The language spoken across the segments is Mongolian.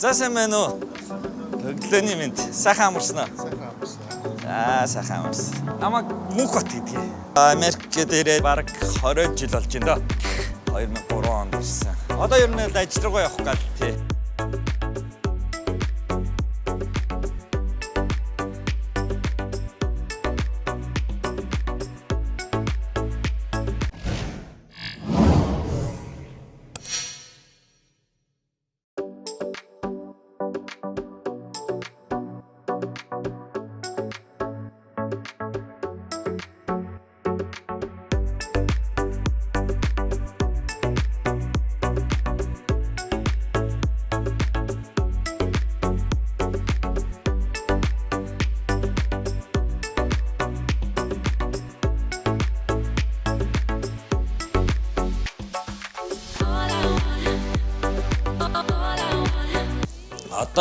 За сайн байна уу? Өглөөний мэнд. Сайхан амарсан уу? Сайхан амарсан. Сайхан амарсан. Намайг Мөнхбат гэдгийг. Америкт ирээд бараг 20 жил болж байна доо. 2003 онд ирсэн. Одоо ер нь ажил руугаа явах гал тий.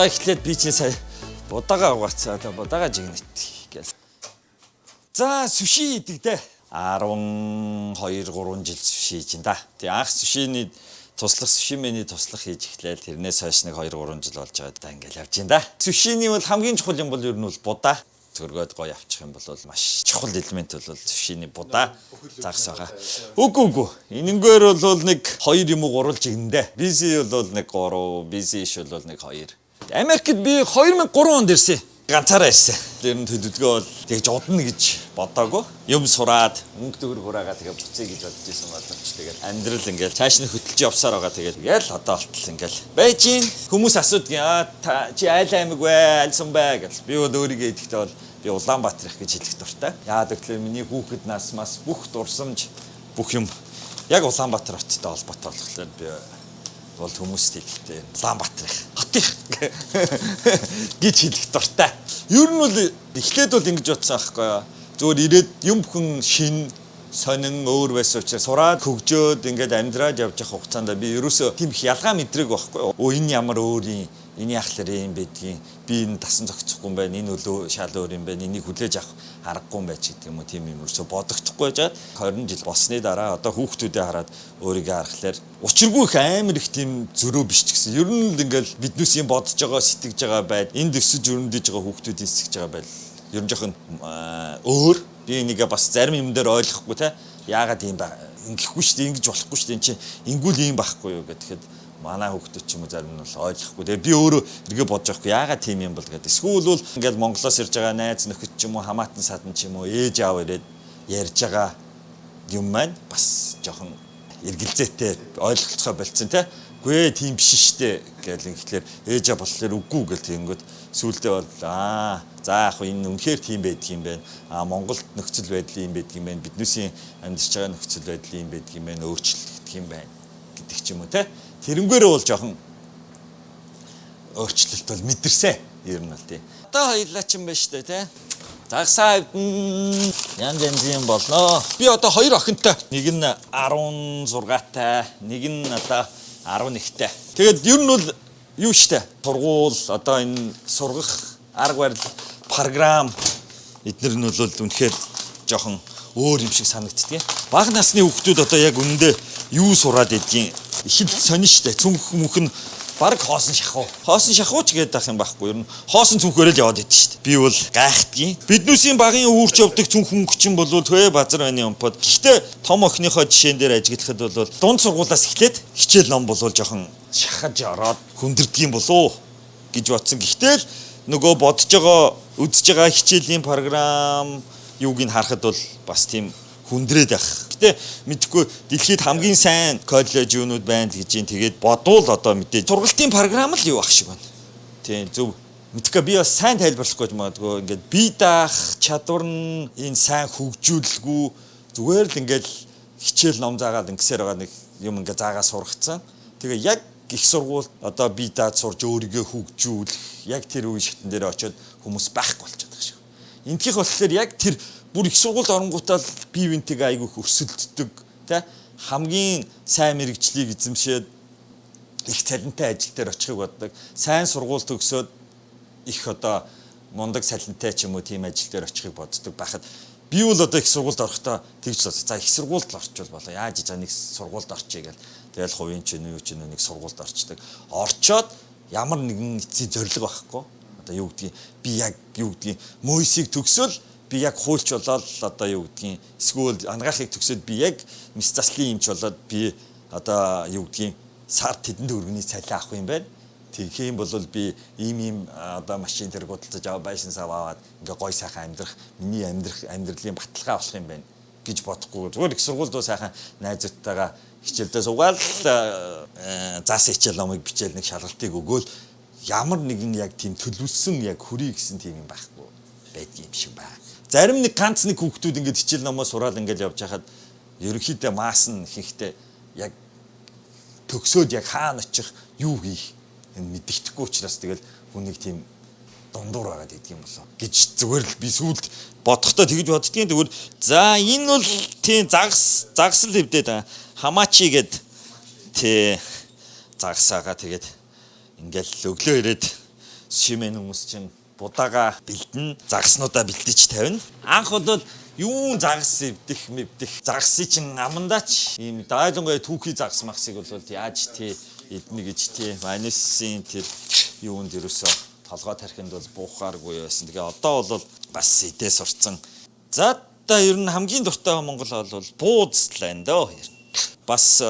Одоо эхлээд би чинь сая будаага угаацаа будаага жигнэт гэл. За суши идэг дээ. 12 3 жил суши хийж ин да. Тэгээ анх сушиний туслах сушимений туслах хийж эхлээл тэрнээс хойш нэг 2 3 жил болж байгаа да ингээл явж ин да. Сушиний бол хамгийн чухал юм бол ер нь бол будаа. Төргөөд гоё авчих юм бол маш чухал элемент бол сушиний будаа загас байгаа. Үгүй. Энэнгээр бол нэг 2 юм уу 3 жигнэндээ. Бизи бол нэг 3, бизи иш бол нэг 2. Америкт би 2003 онд ирсэн. Ганцаараа ирсэн. Тэр нь төлөвлөгөө бол тэгж удна гэж бодоагүй. Юм сураад мөнгө төгрөг хураагаа тэгээ буцъя гэж бодож исэн боловч тэгэл амьдрал ингээл цааш нь хөтөлж явсаар байгаа тэгэл одоо болтол ингээл байж гин хүмүүс асуудаг чи айл аймаг вэ аль сум бэ гэж би бол өөрийгөө идэхдээ бол би Улаанбаатар их гэж хэлэх дуртай. Яагаад гэвэл миний хүүхэд нас мас бүх дурсамж бүх юм яг Улаанбаатар хоттой холбоотой болохоор би бол хүмүүст хэлэхдээ Улаанбаатар хотын гэж хэлэх дуртай. Ер нь бол эхлээд бол ингэж бодсон аахгүй юу. Зөвөр ирээд юм бүхэн шин сонин өөр байсан учраас сураад хөгжөөд ингээд амьдраад явж явах хугацаанд би ерөөсөө тийм их ялгаа мэдрэг байхгүй юу. Энэ ямар өөр юм, энэ яхахлаар юм байдгийг би энэ дасан зохицохгүй юм байна. Энэ өлөө шал өөр юм байна. Энийг хүлээж авах аргагүй юм байж гэдэг юм уу. Тийм юм ерөөсөө бодогдохгүй жаад 20 жил болсны дараа одоо хүүхдүүдээ хараад өөрийгөө харахлаар учиргүй их амар их тийм зөрөө биш ч гэсэн ер нь л ингээл биднээс юм бодож байгаа сэтгэж байгаа байд энд өсөж өрөмдөж байгаа хүүхдүүдийн сэтгэж байгаа байл ер нь жоохон өөр би энийгээ бас зарим юм дээр ойлгохгүй те яагаад юм ба ингэхгүй шүү дээ ингэж болохгүй шүү дээ эн чинь ингүүл юм байхгүй юу гэхэд манай хүүхдүүд ч юм уу зарим нь бол ойлгохгүй тэгээ би өөрөө эргээ бодож байхгүй яагаад тийм юм бол гэдэг эсвэл бол ингээл Монголоос ирж байгаа найз нөхөд ч юм уу хамаатан садан ч юм уу ээж аав ирээд ярьж байгаа юм маань бас жоохон эргэлзээтэй ойлголцоо болцсон те. Үгүй ээ тийм биш штэ гэл ингээхээр ээжээ болохоор үгүй гэл тэгэнгүүт сүүлдээ бол за яг энэ үнэхээр тийм байдаг юм байна. Монголд нөхцөл байдал юм байдаг юм байна. Биднээсийн амьдарч байгаа нөхцөл байдал юм байдаг юм байна. Өөрчлөгдөх юм байна гэдэг ч юм уу те. Тэрнгээрээ бол жоохон өөрчлөлт бол мэдэрсэн ер нь бол тий. Одоо хоёлаа ч юм байна штэ те. Загсаа янз юм болно. Би одоо 2 охинтой. Нэг нь 16-тай, нэг нь одоо 11-тай. Тэгээд ер нь бол юу штэ? Сургуул одоо энэ сургах арга барил програм эдгээр нь бол үнэхээр жоохон өөр юм шиг санагддаг. Бага насны хүүхдүүд одоо яг үнэндээ юу сураад идгийг их л сонин штэ. Цүнх мөнх нь бараг хоосон шахуу. Хоосон шахуу ч гэдэг юм байхгүй. Ер нь хоосон цүнхөөрөө л яваад идэв шүү дээ. Би бол гайхдгийн. Биднүүсийн багын үүрч явдаг цүнх мөнгө чинь бол төвөө базар байны өмпод. Гэхдээ том охиныхоо жишээн дээр ажиглахад бол дунд сургуулаас эхлээд хичээл ном болвол жоохон шахаж ороод хүндэрдэг юм болоо гэж бодсон. Гэхдээ л нөгөө бодож байгаа үзэж байгаа хичээлийн програм юуг нь харахад бол бас тийм хүндрээд байх. Гэтэ мэдхгүй дэлхийд хамгийн сайн коллеж юунууд байна гэж юм тэгээд бодвол одоо мэдээ сургалтын програм л юу ах шиг байна. Тийм зөв мэдхгүй би бас сайн тайлбарлахгүй магадгүй ингээд бие даах чадвар нь энэ сайн хөгжүүлэлгүй зүгээр л ингээд хичээл ном заагаад ингэсээр байгаа нэг юм ингээд заагаа сургацсан. Тэгээ яг их сургууль одоо бие даад сурж өөрийгөө хөгжүүлэх яг тэр үе шатн дээр очиод хүмүүс байхгүй болчиход байгаа шиг. Эндхийнх болохоор яг тэр бүр их сургуульд оронгуудаа бие биентэйгээ айгүй өрсөлддөг тий хамгийн сайн мэрэгчлийг эзэмшээд их цалинтай ажил дээр очихыг боддог. Сайн сургууль төгсөөд их одоо мундаг цалинтай ч юм уу тийм ажил дээр очихыг боддог байхад би бол одоо их сургуульд орохдоо тэгж бодсон. За их сургуульд л орчвол болоо. Яаж иж нэг сургуульд орчъя гэл. Тэгэл хувийн ч юу ч нэг сургуульд орчдөг. Орчоод ямар нэгэн эцсийн зориг байхгүй. Одоо юу гэдгийг би яг юу гэдгийг Мойсийг төгсөөл би яг хуульч болоод одоо юу гэдгийг эсвэл ангаахыг төгсөөд би яг мис заслын юмч болоод би одоо юу гэдгийг сард тэдэнд өргөний цалин авах юм байна. Тэгэх юм бол би ийм одоо машин тэр гудалцаж аваа байшин сав аваад ингээ гой сайхан амьдрах миний амьдралын баталгаа болох юм байна гэж бодохгүй. Зүгээр их сургуульд сайхан найзуудтайгаа хичээлдээ суугаад заас хичээл номыг бичээл нэг шалгалтыг өгөөл ямар нэгэн яг тийм төлөвлөсөн яг хүрээ гэсэн тийм юм байхгүй байдгийн юм шиг байна. Зарим нэг ганц нэг хүүхдүүд ингээд хичээл номоо сураад ингээд явж хахад ерөнхийдөө маас нь ихэнхдээ яг төгсөөд яг хаана очих юу хийх мэддэхгүй учраас тэгэл хүнийг тийм дундуур байгаад идэх юм болоо гэж зүгээр л би сүүлд бодохдоо тэгж боддгийн тэгвэл за энэ бол тийм загсал хэвдээд хамаачи гэд тий загсаага тэгээд ингээл өглөө ирээд шимэн хүмүүс чинь будаага бэлдэн загснуудаа бэлдэж тавина. Анх бол юун загас эвдэх загсыг чинь амандаач ийм дайлангой түүхий загс махсыг бол яаж тий эднэ гэж тий майнусын тэр юунд ерөөсөө толгой тархинд бол буухааргүй байсан. Тэгээ одоо бол бас идээ сурцсан. За одоо ер нь хамгийн дуртай монгол хоол бол бууз лайн дөө. Бас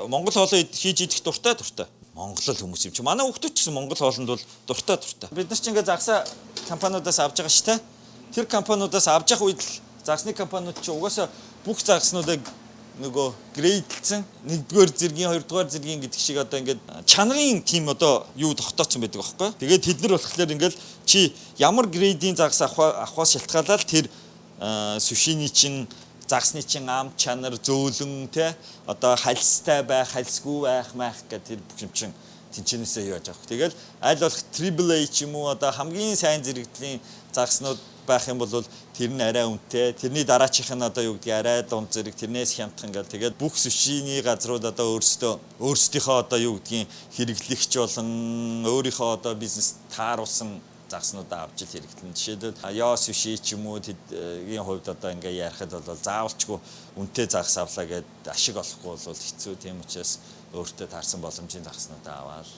монгол хоолоо хийж идэх дуртай. Монгол хүмүүс юм чи манай хүүхдүүд ч гэсэн монгол хоолнд бол дуртай. Бид нар ч ингээд загсаа компаниудаас авч байгаа шүү дээ. Тэр компаниудаас авч явах үед л загсны компаниуд чи угаасаа бүх загснуудыг нөгөө грейдлсэн 1-р зэргийн 2-р зэргийн гэдэг шиг одоо ингээд чанарын тим одоо юу тогтооцсон байдаг аахгүй. Тэгээд тэд нар болохоор ингээд чи ямар грейдийн загс авахаас шалтгаалаад тэр сушины чин загсны чин ам чанар зөөлөн те одоо хальстай байх, хальсгүй байх гэх тэр бүх юм чин тэнчнээсээ яаж авах. Тэгэл аль болох AAA ч юм уу одоо хамгийн сайн зэрэгдлийн загснууд байх юм бол тэр нь арай үнэтэй. Тэрний дараачих нь одоо юу гэдгийг арай дунд зэрэг тэрнээс хямдхан гэл тэгээд бүх сушины газрууд одоо өөрсдийнхөө одоо юу гэдгийг хэрэглэгч болон өөрийнхөө одоо бизнес тааруулсан загснуудаа авч ил хэрэглэн. Жишээлбэл яа суши ч юм уу тэдгийн хувьд одоо ингээ ярихад бол заавалчгүй үнэтэй загс авлаа гэд ашиг олохгүй бол хэцүү. Тийм учраас өөртөө таарсан боломжийн загснуудаа аваад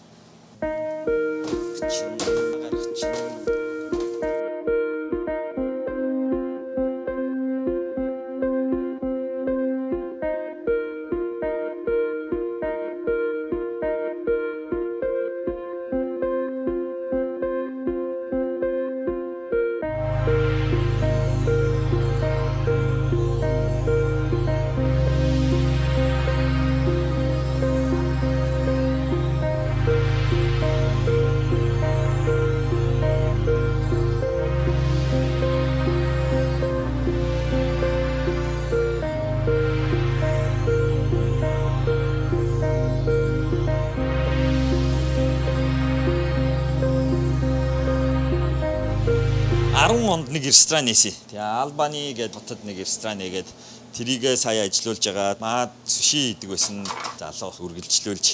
онд нэг ресторан нээсэн. Тэгээ Албани гэдэг хотод нэг ресторан нээгээд тэрийгээ сая ажиллуулж байгаа. Маад суши идэг байсан залуу үргэлжлүүлж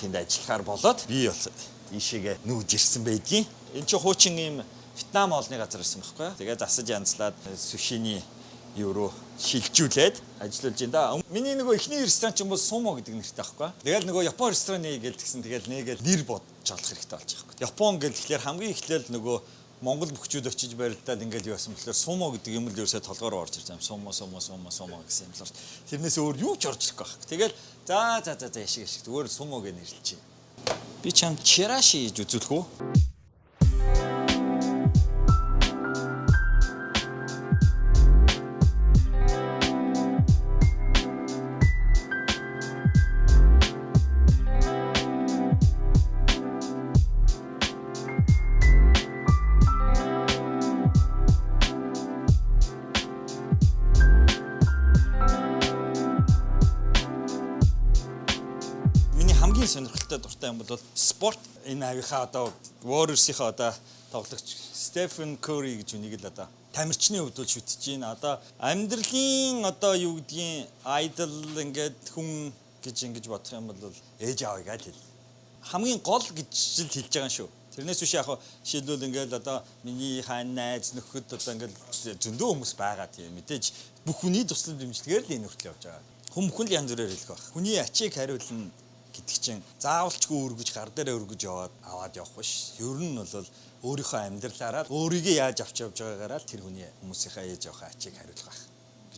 тэнд ажиллахаар болоод би бол ийшээгээ нүүж ирсэн байдгийн. Энд чинь хуучин юм Вьетнам хоолны газар ирсэн байхгүй. Тэгээ засаж янзлаад сушины юу руу шилжүүлээд ажиллуулж энэ да. Миний нөгөө ихний ресторан ч юм бол Сумо гэдэг нэртэй байхгүй. Тэгэл нөгөө Япон ресторан нээгээл тэгсэн тэгэл нээгээл нэр бодож олох хэрэгтэй болж байгаа байхгүй. Япон гэл тэгэхээр хамгийн эхлээл нөгөө Монгол бүхчүүд очиж барилдаад ингээд юу байсан бөхлөөр сумо гэдэг юм л ерөөсөө толгоор орж ирж байгаа юм. Сумо гэсэн юм л. Тэрнээс өөр юу ч орж ирэхгүй байх. Тэгэл за яшиг зүгээр сумо гэж нэрлэж байна. Би чам чираши гэж үзүүлэх үү? Сонирхолтой дуртай юм бол спорт энэ авийнхаа одоо Warriors-ийнхаа одоо тоглогч Стефен Кори гэж үнийг л одоо тамирчны хувьд бол шүтэж байна. Одоо амьдралын одоо юу гэдгийг айдол ингээд хүн гэж ингэж бодох юм бол ээж аавыг аль хэл. Хамгийн гол гэж л хэлж байгаа юм шүү. Тэрнээс биш яг жишээлбэл ингээд одоо миний хаан найз нөхөд одоо ингээд зөндөө хүмүүс байгаа тийм мэдээж бүх хүний туслан дэмжлэгээр л энэ хүртэл явж байгаа. Хүн бүхэн л янз бүрээр хэлэх байх. Хүний ачийг хариулна гэдэг чинь заавалчгүй өргөж гар дээрээ өргөж аваад явах биш. Ер нь бол өөрийнхөө амьдралаараа өөрийгөө яаж авч явж байгаагаараа тэр хүний хүмүүсийнхээ ээж авахаа ачийг хариулах байх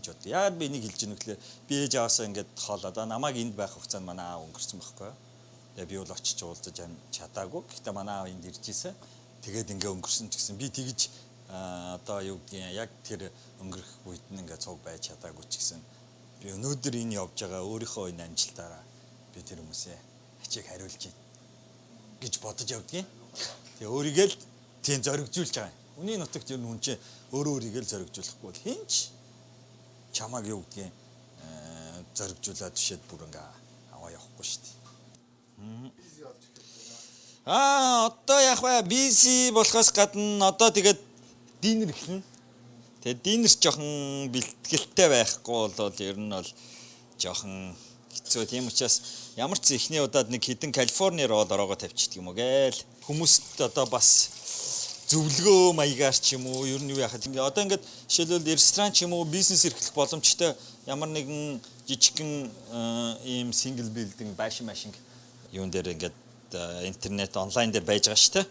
гэж бод. Яагаад би энийг хэлж ийнэ гэхлээр би ээж аваасаа ингээд хоолоод намайг энд байх хугацаанд манай аав өнгөрсөн байхгүй. Тэгээ би бол очиж уулзаж чадаагүй. Гэхдээ манай аав энд ирж ийсэн. Тэгээд ингээ өнгөрсөн ч гэсэн би тэгж одоо юу гэдгийг яг тэр өнгөрөх үед нь ингээ цуг байж чадаагүй ч гэсэн би өнөөдөр энэ явж байгаа өөрийнхөө энэ амжилтаараа би тэр хүмүүсээ ачийг хариулж байна гэж бодож явдгийн. Тэгээ өөрийгөө л тийм зоригжуулж байгаа юм. Үний нутагт ер нь хүн чинь өөрийгөө л зоригжуулахгүй бол хинч чамааг юу гэдгийг зоригжуулаад тушээд бүр ингээ аваа явахгүй шүү дээ. Одоо яг бай BC болохоос гадна одоо тэгээд динер эхлэнэ. Тэгээд динер жоохон бэлтгэлтэй байхгүй бол ер нь бол жоохон хэцүү. Тийм учраас ямар ч ихний удаад нэг хідэн Калифорни рол ороогоо тавьчихдаг юм уу гээл. Хүмүүст одоо бас зөвлөгөө маягаар ч юм уу ер нь юу яхад ингээ одоо ингээд жишээлбэл ресторан ч юм уу бизнес эрхлэх боломжтой ямар нэгэн жижигхэн ийм сингл билдинг байшин юун дээр ингээд интернет онлайн дээр байж байгаа шүү дээ.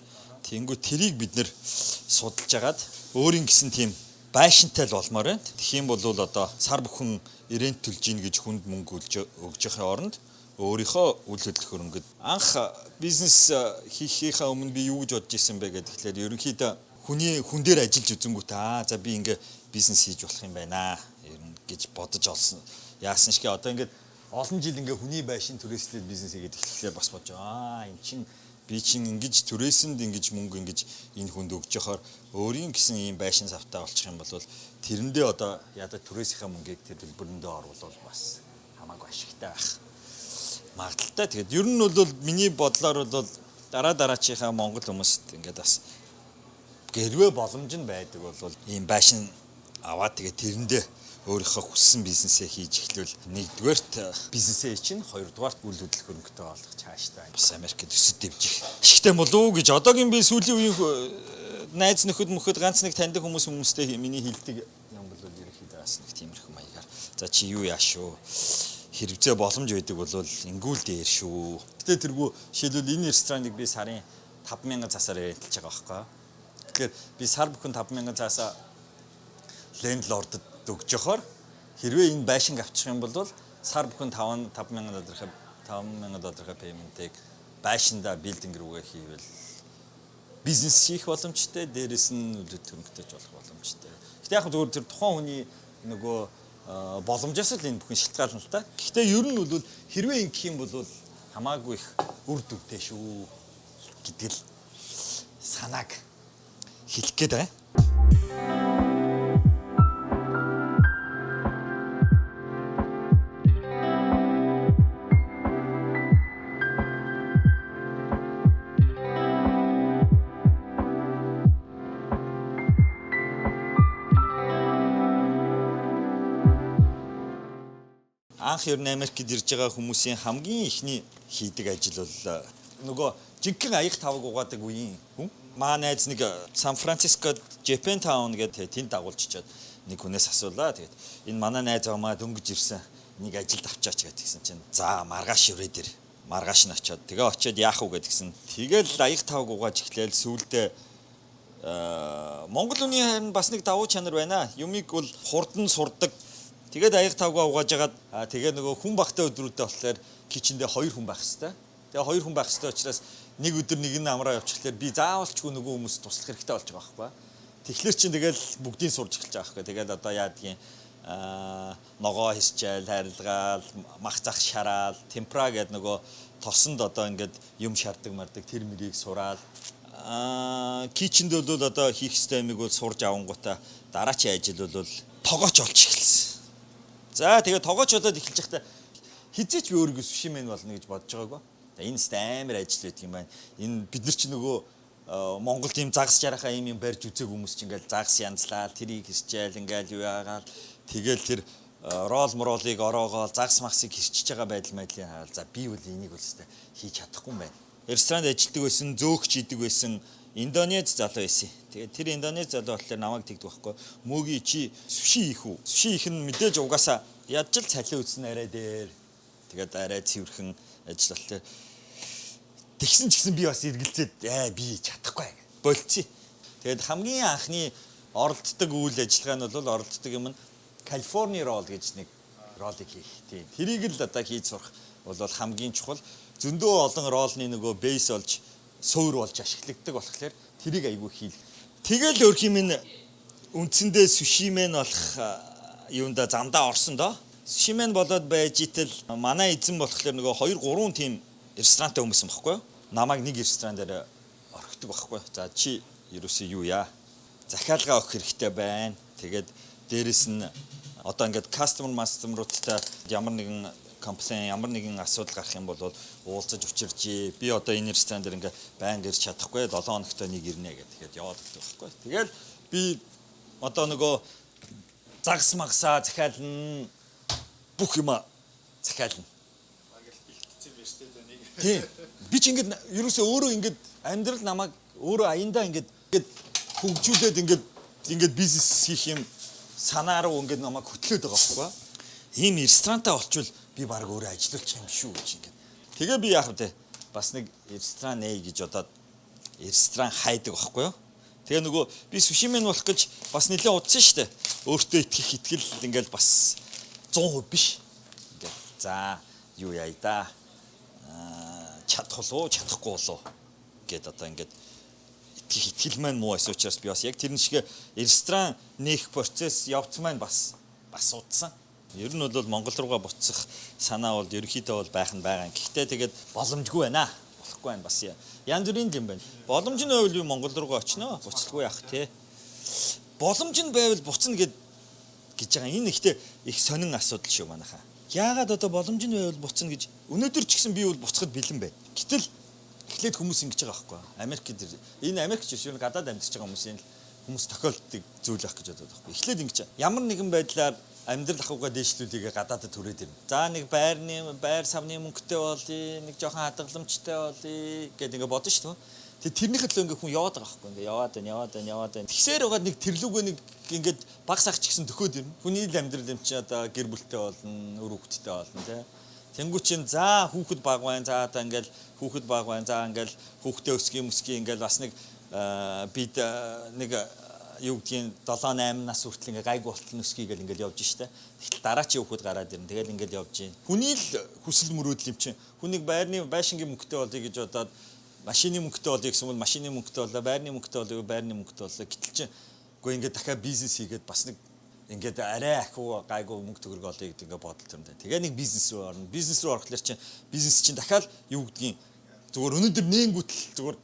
Тэнгүү тэрийг бид нэр судалж агаад өөрийн гэсэн тийм байшинтай л болмоор байна. Тэгэх юм бол одоо сар бүхэн ирэнт төлж ийн гэж хүнд мөнгө өгж явахын оронд өөрийнхөө үйл хөдлөх хөрөнгөд анх бизнес хийхийнхаа өмнө би юу гэж бодож исэн бэ гэдэг. Тэгэхээр ерөнхийдөө хүн дээр ажиллаж үзэнгүүтээ за би ингээ бизнес хийж болох юм байна гэж бодож олсон. Яасан шиг одоо ингээд олон жил ингээ хүний байшин түрээслээд бизнес хийгээд эхлэхлээр бас бодож энэ чинь би чинь ингэж түрээсэнд ингэж мөнгө ингэж энэ хүнд өгж яхаар өөрийн гэсэн ийм байшин завтай болчих юм бол тэрэндээ одоо ядаж түрээсийнхаа мөнгийг тэр төлбөрөндөө оруулах бас хамаагүй ашигтай байх магадaltaй. Тэгээд ер нь бол миний бодлоор бол дараачихаа Монгол хүмүүст ингээд бас гэрвээ боломж нь байдаг бол ийм байшин аваад тэгээд тэрэндээ өөрийнхөө хүссэн бизнесээ хийж эхлүүл нэгдүгээрт бизнесээ чинь хоёрдугаарт үйл хөдлөх хөрөнгөтэй болох цаашдаа бас Америкт өсөд дэвжих ашигтай болов уу гэж одоогийн би сүүлийн үеийн найз нөхөд ганц нэг таньдаг хүмүүстэй миний хэлдэг юм бол ерөнхийдөө бас нэг тиймэрхүү маягаар за чи юу яаш шүү хэрэгцээ боломж байдаг бол ингүүл дээр шүү. Гэтэ тэргүй жишээлбэл энэ рестораныг би сарын 5,000 цасаар рентэлж байгаа байхгүй. Тэгэхээр би сар бүхэн 5,000 цаасаа лендлордод өгж явахаар хэрвээ энэ байшинг авчих юм бол сар бүхэн 5,000 долларын пейментийг байшинда билдинг рүүгээ хийвэл бизнес хийх боломжтой, дээрэс нь үлдэх хөрөнгөтэй болох боломжтой. Гэтэ яг зөвхөн тэр тухайн хүний нөгөө боломжоос л энэ бүхэн шалтгаална л та. Гэхдээ ер нь бол хэрвээ ингэх юм бол хамаагүй их үр дүнтэй шүү гэдэг л санааг хэлэх гээд байна. Анх ер нь Америкт ирж байгаа хүмүүсийн хамгийн ихний хийдэг ажил бол нөгөө жинхэнэ аяг тавг угаадаг үеийн хүн. Маа найз нэг Сан Францискод Japan Town гэдэг тэнд дагуулчихад нэг хүнээс асуулаа. Тэгээд энэ манай найз авмаа дөнгөж ирсэн. Нэг ажилд авчаач гэдгийгсэн чинь за маргааш өрөө дээр маргааш нь очиод тэгээ очиод яах вэ гэдгийгсэн. Тэгэл аяг тавг угааж эхлээл сүүлдээ Монгол хүний харин бас нэг давуу чанар байна. Юмыг бол хурдан сурдаг. Тэгээд аяг тавгаа угааж агаад тэгээ нөгөө хүн багтай өдрүүдээ болохоор кичэндээ 2 хүн байх хэвээр. Тэгээ 2 хүн байх хэвээр учраас нэг өдөр нэг нь амраа явчихлаар би заавалчгүй нөгөө хүмүүс туслах хэрэгтэй болж байгаа байхгүй. Тэгэхээр чинь тэгэл бүгдийг сурж эхэлж байгаа байхгүй. Тэгээд одоо яадгийн ногоо хисчээл, харилгаал, мах зах шараал, темпра гэдэг нөгөө тосонд одоо ингээд юм шаарддаг мардаг тэр мөрийг сураал. Кичэнд бол одоо хийх ёстой юмыг бол сурж авангуудаа дараачийн ажил бол тогооч олж эхэлсэн. За тэгээд тогооч болоод эхэлж байхдаа хизээч би өөрийгөө сүшимэн болно гэж бодож байгаагүй. Энэ амар ажил байдаг юм байна. Энэ бид нар ч нөгөө Монголд ийм загас жарахаа ийм барьж үзег хүмүүс ч ингээл загас янзлаад тэрийг хисчээл ингээл юу яагаал тэгэл тэр рол моролыг ороогоол загас махсыг хисчиж байгаа байдал мэдлээ хаал. За би бол энийг бол өстэй хийж чадахгүй юм байна. Ресторанд ажилладаг байсан, зөөгч идэг байсан Индонез залуу байсан. Тэгээд тэр Индонез залуу болохоор намайг тэгдэг байхгүй. Мөги чи сүши хийх үү? Сүши хийх нь мэдээж угаасаа ядчил цалин үзсэн арай дээр. Тэгээд арай цэвэрхэн ажиллал те. Тэгсэн ч гэсэн би бас эргэлзээд би чадахгүй болцсон. Тэгээд хамгийн анхны оролддог үйл ажиллагаа нь бол оролддог юм нь Калифорни рол гэж нэг ролыг хийх. Тийм. Тэрийг л одоо хийж сурах бол хамгийн чухал. Зөндөө олон ролны нөгөө бейс болж суур болж ашиглагддаг болохоор тэрийг айгүй хийл. Тэгэл өөрх юм нь үндсэндээ сушимен болох юунда замдаа орсон доо. Сушимен болоод байж итэл манай эзэн болохоор нөгөө 2 3 тийм ресторантай хүмүүс юм баггүй юу? Намайг нэг ресторан дээр орхидог баггүй. За чи ерөөсөө юу яа? Захиалга өгөх хэрэгтэй байна. Тэгээд дээрэс нь одоо ингээд customer-руудтай ямар нэгэн комплейн, ямар нэгэн асуудал гарах юм бол уулзаж учирч би одоо энэ ресторан дээр ингээд байнга ирч чадахгүй 7 хоногт нэг ирнэ гэдэг яваад өгдөг байхгүй. Тэгэл би одоо нөгөө загас магсаа захиална бүх юм захиална. Тийм. Би ч ингээд ерөөсөө өөрөө ингээд амьдрал намайг өөрөө аяндаа ингээд хөгжүүлээд ингээд бизнес хийх юм санаа руу ингээд намайг хөтлөөд байгаа байхгүй. Ийм ресторантай олчвол би баг өөрөө ажиллуулчих юм шүү гэж ингээд. Тэгээ би яах вэ? Бас нэг ресторан нэй гэж одоо ресторан хайдаг байхгүй юу? Тэгээ нөгөө би сушимен болох гэж бас нэлээд удсан шүү дээ. Өөртөө итгэх итгэл ингээд бас 100% биш. Ингээд за юу яа да. Чадах уу, чадахгүй болоо гэд одоо ингээд итгэл маань муу байсан учраас би бас яг тэр шиг ресторан нээх процесс явц маань бас удсан. Ер нь бол Монгол руугаа буцах санаа бол ерөнхийдөө бол байх нь байгаа. Гэхдээ тэгээд боломжгүй байна. Болохгүй байна бас янз бүрийн юм байна. Боломж нь байвал би Монгол руугаа очино. Буцалгүй яах те. Боломж нь байвал буцна гэж байгаа. Энэ ихтэй их сонин асуудал шүү манайхаа. Яагаад одоо боломж нь байвал буцна гэж өнөөдөр ч гэсэн би бол буцахад бэлэн байна. Гэтэл эхлээд хүмүүс ингэж байгаа байхгүй. Америкт энэ Америкч биш юу гадаад амьдарч байгаа хүмүүс тохиолддог зүйл байх гэж бодоод байхгүй. Эхлээд ингэж ямар нэгэн байдлаар амьдрал ахуйгаа дээшлүүлэгээ гадаадд түрээд ирнэ. За нэг байр савны мөнгөтэй болъё, нэг жоохон хадгаламжтай болъё гэдэг ингээ бодно шүү дээ. Тэгээ тэрнийхээ төлөө ингээ хүн яваад байгаа байхгүй. Ингээ яваад байна. Тэгсээр байгаа нэг тэрлүүгөө нэг ингээд баг сагч гэсэн төхөөд ирнэ. Хүний л амьдрал юм чи одоо гэр бүлтэй болно, өр хүүхэдтэй болно тий. Тэнгүү чин за хүүхэд баг байна. За одоо ингээл хүүхэд баг байна. За ингээл хүүхдээ өсгий ингээл бас нэг бид нэг юу гэдгийг 7 8 нас хүртэл ингээ гайгүй болтол өсгий гэл ингээл явж штэ. Тэгтэл дараачийн хүүхэд гараад ирнэ. Тэгэл ингээл явж гин. Хүний л хүсэл мөрөөдөл юм чин. Хүнийг байшингийн мөнгөтэй болъё гэж бодоод машины мөнгөтэй болъё гэсэн бол машины мөнгөтэй болоо, байрны мөнгөтэй болоо, байрны мөнгөтэй болоо. Гэтэл чин үгүй ингээ дахиад бизнес хийгээд бас нэг ингээд арай ахиу гайгүй мөнгө төгрөг олъё гэдэг ингээ бодол төрөндөө. Тэгээ нэг бизнес рүү орно. Бизнес рүү орохлоор чин бизнес чин дахиад юу гэдгийг зүгээр өнөөдөр нэнгүүтэл зүгээр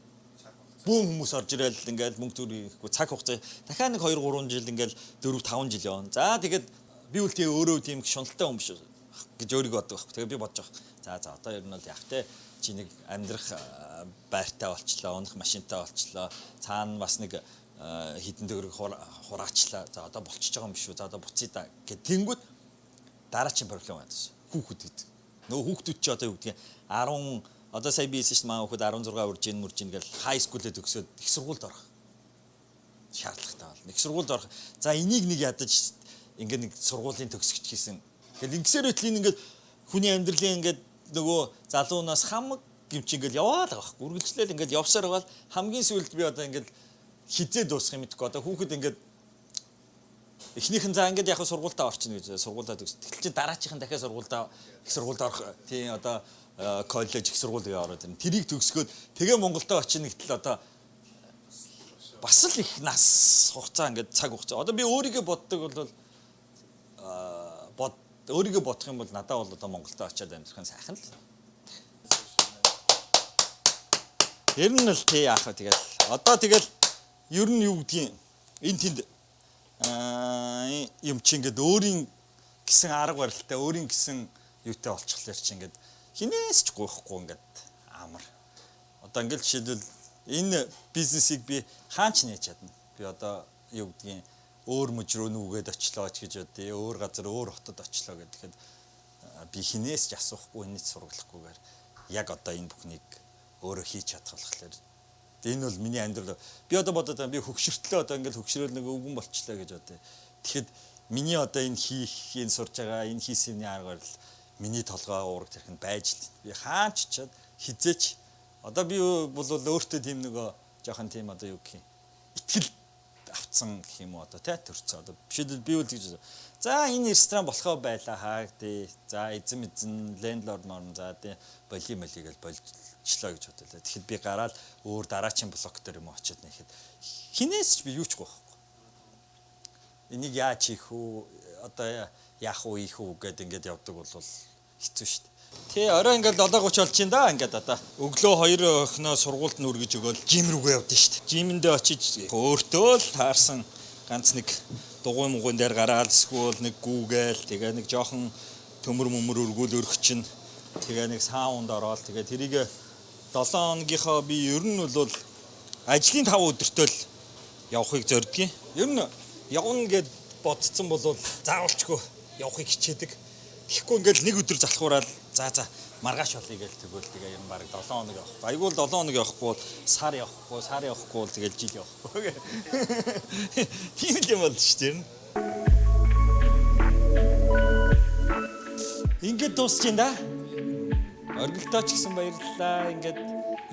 бүүн хүмүүс орж ирэл ингээл мөнгө төгрөг ихгүй цаг хугацаа дахиад нэг 2 3 жил ингээл 4 5 жил явна. За тэгээд би үл тэгээ өөрөө тийм шуналтай юм биш гэж өөрийгөө боддог байхгүй. Тэгээ би бодож байгаа. За одоо ер нь бол яах те чи нэг амьдрах байртай болчлоо, унах машинтай болчлоо. Цаана бас нэг хідэн төгрөг хураачлаа. За одоо болчихж байгаа юм биш үү? За одоо буцъя да гэд тэнгүүд дараагийн проблем байна. Хүүхэд гэдэг. Нөгөө хүүхдүүд чи одоо юу гэдгийг 10 одоо сая би хэлсэн шүү дээ маань хүүхэд 16 урж ийн гэл хай скулээ төгсөөд их сургуульд орох шаардлагатай болно. Их сургуульд орох. За энийг нэг ядаж ингээд нэг сургуулийн төгсгч хийсэн. Тэгэл ингэсээр өтл ингээд хүний амьдралын ингээд нөгөө залуунаас хамаг юм чи ингээд яваад байгаа байхгүй. Үргэлжлээл ингээд явсаар байгаа хамгийн сүүлд би одоо ингээд хизээ дуусах юм гэдэггүй. Одоо хүүхэд ингээд эхнийхэн за ингээд яг сургуультаа орчихно гэж сургуулаа төгс. Тэгэл чи дараачихын дахиад сургуультаа их сургуульд орох тийм одоо коллеж их сургуулийг ороод ирнэ. Тэрийг төгсгөөд тэгээ Монголдо очино гэтэл одоо бас л их нас хугацаа ингээд цаг хугацаа. Одоо би өөрийгөө боддог бол өөрийгөө бодох юм бол надад бол одоо Монголдо очиад амьдрах нь сайхан л. Тэр нь л тий яах вэ тэгэл. Одоо тэгэл ер нь юу гэдгийг энэ тэнд юм чи ингээд өөрийн гэсэн арга барилтай, өөрийн гэсэн юутай олчихлоор чи ингээд хинээс ч гоохгүй ингээд амар. Одоо ингээд жишээлбэл энэ бизнесийг би хаач нээж чадна. Би одоо юу гэдгийг өөр мөж рүү нүгээд очлоо ч гэж бодъё. Өөр газар өөр хотод очлоо гэхэд би хинээс ч асуухгүй, энэс сургалахгүйгээр яг одоо энэ бүхнийг өөрөө хийж чадах болохоор энэ бол миний амьдрал. Би одоо бодоод би хөгшөртлөө одоо ингээд хөгшрөөл нэг өвгөн болчлоо гэж бодъё. Тэгэхэд миний одоо энэ хийх, энэ сурж байгаа, энэ хийсний арга барил миний толгой уурах тэрхэн байж л би хаач чад хизээч одоо би бол өөртөө тийм нөгөө жоохон тийм одоо юу гэх юм итгэл авцсан гэх юм уу одоо тий төрцөө одоо бишэдэл би үл гэж за энэ ресторан болохоо байлаа хаа гэдэг за эзэн лендлорд морн за тий боли гэж болжлоо гэж бодлоо тэгэхэд би гараад өөр дараачийн блок дээр юм очиод нэхэд хинээс ч би юу ч гоохгүй энийг яаж хийх үү одоо яах уу ийх үү гэдэг ингээд явдаг бол хэцүү шүү дээ. Тий орой ингээд 7:30 болж байна да ингээд одоо өглөө 2 охиноо сургуульд нь үргэж өгөөл жим рүүгээ явдсан шүү дээ. Жимэндээ очиж өөртөө л таарсан ганц нэг дугуй мугуун дээр гараад эсвэл нэг гүүгээл тэгээ нэг жоохон төмөр өргүүл өргөчин тэгээ нэг саунд ороод тэгээ тэрийг 7 хоногийнхоо би ер нь бол ажлын 5 өдөртөө л явахыг зордгийг. Ер нь явна гэд бодсон бол заавалчгүй явахыг хичээдэг. Тэгэхгүй ингээл нэг өдөр залхуураад за маргааш болъё гэж тэгвэл тэгээ юм баг 7 хоног явахгүй. Айгуул 7 хоног явахгүй бол сар явахгүй бол тэгэл жил явахгүй. Тийм л юм бол шүү дээ. Ингээд дуусч юм да. Оргилдоо ч гэсэн баярлалаа. Ингээд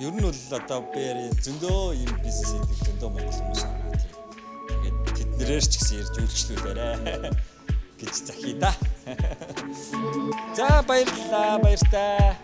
ер нь бол одоо би зөндөө юм бизнес хийдэг зөндөө монгол хүмүүс байгаа тийм. Тэгээд тэднэрээр ч гэсэн ирж үйлчлүүлээрэ гэж захий да. За баярлалаа баяртай.